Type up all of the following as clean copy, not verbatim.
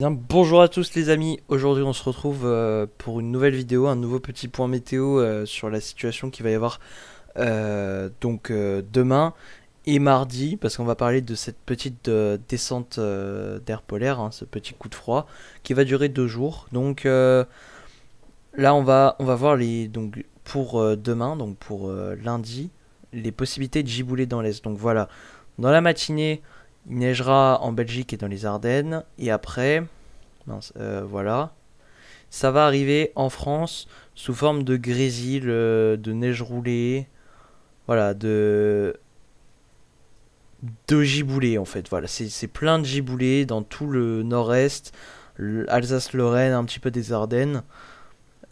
Bien, bonjour à tous les amis, aujourd'hui on se retrouve pour une nouvelle vidéo, un nouveau petit point météo sur la situation qu'il va y avoir demain et mardi, parce qu'on va parler de cette petite descente d'air polaire, hein, ce petit coup de froid qui va durer 2 jours. Là on va voir pour demain, donc pour lundi, les possibilités de gibouler dans l'Est. Donc voilà, dans la matinée il neigera en Belgique et dans les Ardennes, et après... Mince, voilà. Ça va arriver en France sous forme de grésil, de neige roulée, voilà, de giboulées en fait. Voilà, c'est plein de giboulées dans tout le nord-est, Alsace-Lorraine, un petit peu des Ardennes.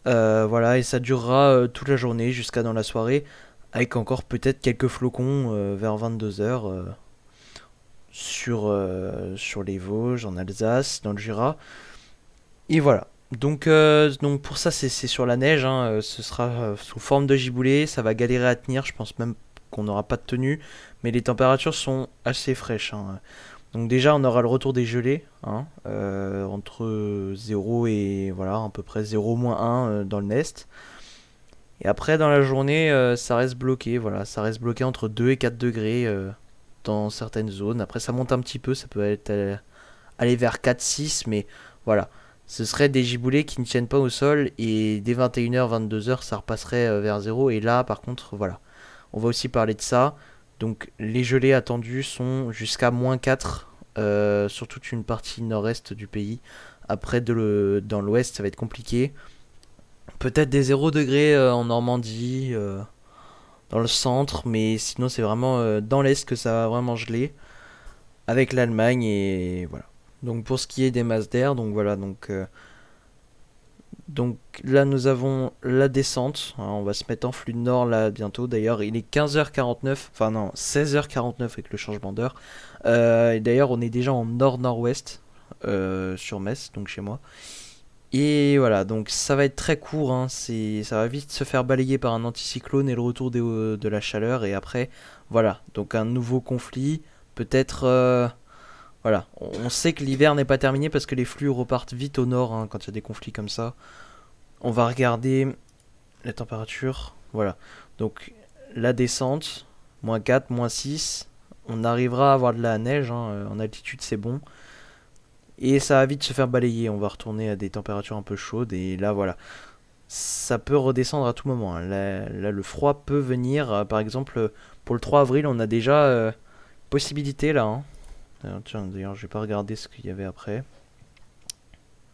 Voilà, et ça durera toute la journée jusqu'à dans la soirée, avec encore peut-être quelques flocons vers 22 h sur les Vosges, en Alsace, dans le Jura. Et voilà. Donc pour ça, c'est sur la neige, hein, ce sera sous forme de giboulée, ça va galérer à tenir, je pense même qu'on n'aura pas de tenue, mais les températures sont assez fraîches, hein. Donc déjà, on aura le retour des gelées, hein, entre 0 et voilà, à peu près 0 un dans le nest. Et après, dans la journée, ça reste bloqué, voilà, ça reste bloqué entre 2 et 4 degrés dans certaines zones. Après, ça monte un petit peu, ça peut être aller vers 4-6, mais voilà. Ce serait des giboulées qui ne tiennent pas au sol et dès 21 h 22 h ça repasserait vers 0. Et là, par contre, voilà. On va aussi parler de ça. Donc, les gelées attendues sont jusqu'à -4 sur toute une partie nord-est du pays. Après, dans l'ouest, ça va être compliqué. Peut-être des 0 degrés en Normandie, dans le centre, mais sinon, c'est vraiment dans l'est que ça va vraiment geler avec l'Allemagne et voilà. Donc pour ce qui est des masses d'air, donc voilà, donc là nous avons la descente, hein, on va se mettre en flux de nord là bientôt. D'ailleurs il est 15 h 49, enfin non 16 h 49 avec le changement d'heure. Et d'ailleurs on est déjà en nord-nord-ouest sur Metz, donc chez moi. Et voilà, donc ça va être très court, hein, ça va vite se faire balayer par un anticyclone et le retour de la chaleur. Et après, voilà, donc un nouveau conflit, peut-être... voilà, on sait que l'hiver n'est pas terminé parce que les flux repartent vite au nord, hein, quand il y a des conflits comme ça. On va regarder la température. Voilà, donc la descente, -4, -6. On arrivera à avoir de la neige, hein, en altitude c'est bon. Et ça va vite se faire balayer, on va retourner à des températures un peu chaudes. Et là voilà, ça peut redescendre à tout moment, hein. Là, le froid peut venir, par exemple pour le 3 avril on a déjà possibilité là, hein. Tiens, d'ailleurs, je vais pas regarder ce qu'il y avait après.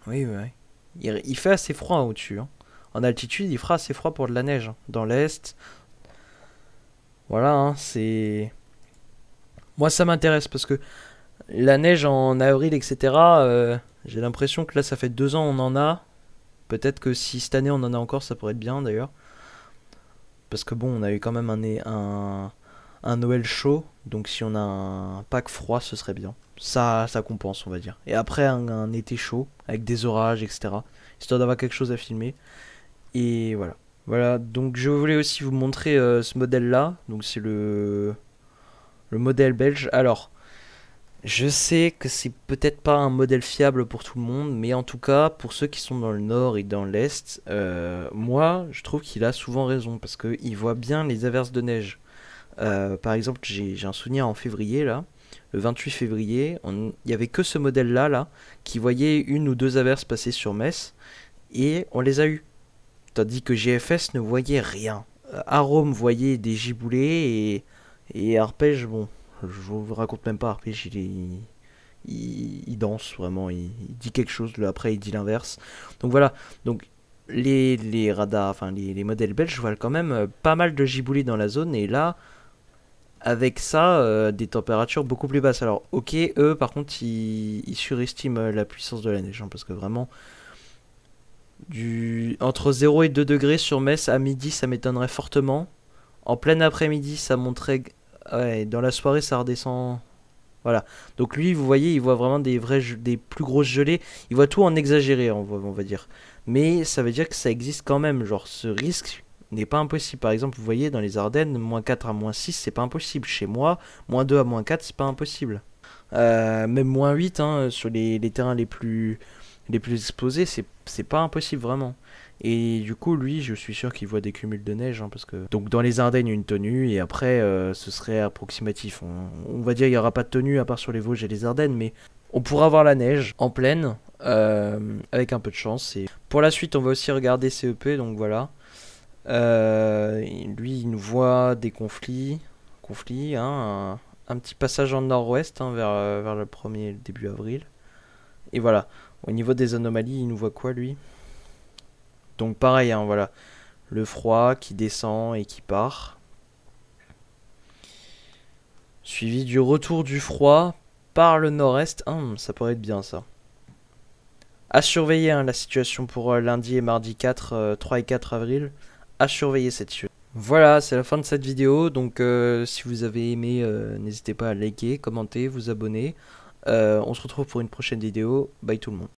Oui, oui, oui. Il fait assez froid au-dessus, hein. En altitude, il fera assez froid pour de la neige, hein. Dans l'est, voilà, hein, c'est. Moi, ça m'intéresse parce que la neige en avril, etc. J'ai l'impression que là, ça fait 2 ans on en a. Peut-être que si cette année on en a encore, ça pourrait être bien d'ailleurs. Parce que bon, on a eu quand même un Noël chaud, donc si on a un pack froid, ce serait bien. Ça compense, on va dire. Et après, un été chaud, avec des orages, etc. Histoire d'avoir quelque chose à filmer. Et voilà. Voilà, donc je voulais aussi vous montrer ce modèle-là. Donc c'est le modèle belge. Alors, je sais que c'est peut-être pas un modèle fiable pour tout le monde, mais en tout cas, pour ceux qui sont dans le nord et dans l'est, moi, je trouve qu'il a souvent raison, parce qu'il voit bien les averses de neige. Par exemple, j'ai un souvenir en février, là, le 28 février, il n'y avait que ce modèle-là, là, qui voyait une ou deux averses passer sur Metz, et on les a eues. Tandis que GFS ne voyait rien. Arôme voyait des giboulées, et Arpège, bon, je vous raconte même pas, Arpège, il danse vraiment, il dit quelque chose, là, après il dit l'inverse. Donc voilà, donc les radars, enfin les modèles belges voient quand même pas mal de giboulées dans la zone, et là, avec ça, des températures beaucoup plus basses. Alors, ok, eux, par contre, ils surestiment la puissance de la neige, hein, parce que vraiment, entre 0 et 2 degrés sur Metz à midi, ça m'étonnerait fortement. En plein après-midi, ça monterait. Ouais, dans la soirée, ça redescend. Voilà. Donc lui, vous voyez, il voit vraiment des plus grosses gelées. Il voit tout en exagéré, on va dire. Mais ça veut dire que ça existe quand même. Genre, ce risque n'est pas impossible. Par exemple, vous voyez, dans les Ardennes, -4 à -6, c'est pas impossible. Chez moi, -2 à -4, c'est pas impossible. Même -8 hein, sur les terrains les plus exposés, c'est pas impossible vraiment. Et du coup, lui, je suis sûr qu'il voit des cumuls de neige, hein, parce que... Donc dans les Ardennes, une tenue, et après, ce serait approximatif. On va dire qu'il n'y aura pas de tenue, à part sur les Vosges et les Ardennes, mais on pourra voir la neige en pleine, avec un peu de chance. Et pour la suite, on va aussi regarder CEP, donc voilà. Lui, il nous voit des conflits hein, un petit passage en nord-ouest, hein, vers le premier début avril. Et voilà. Au niveau des anomalies, il nous voit quoi, lui? Donc pareil, hein, voilà. Le froid qui descend et qui part. Suivi du retour du froid par le nord-est. Ça pourrait être bien, ça. À surveiller hein, la situation pour lundi et mardi 4, 3 et 4 avril. À surveiller cette situation. Voilà, c'est la fin de cette vidéo. Donc si vous avez aimé, n'hésitez pas à liker, commenter, vous abonner. On se retrouve pour une prochaine vidéo. Bye tout le monde.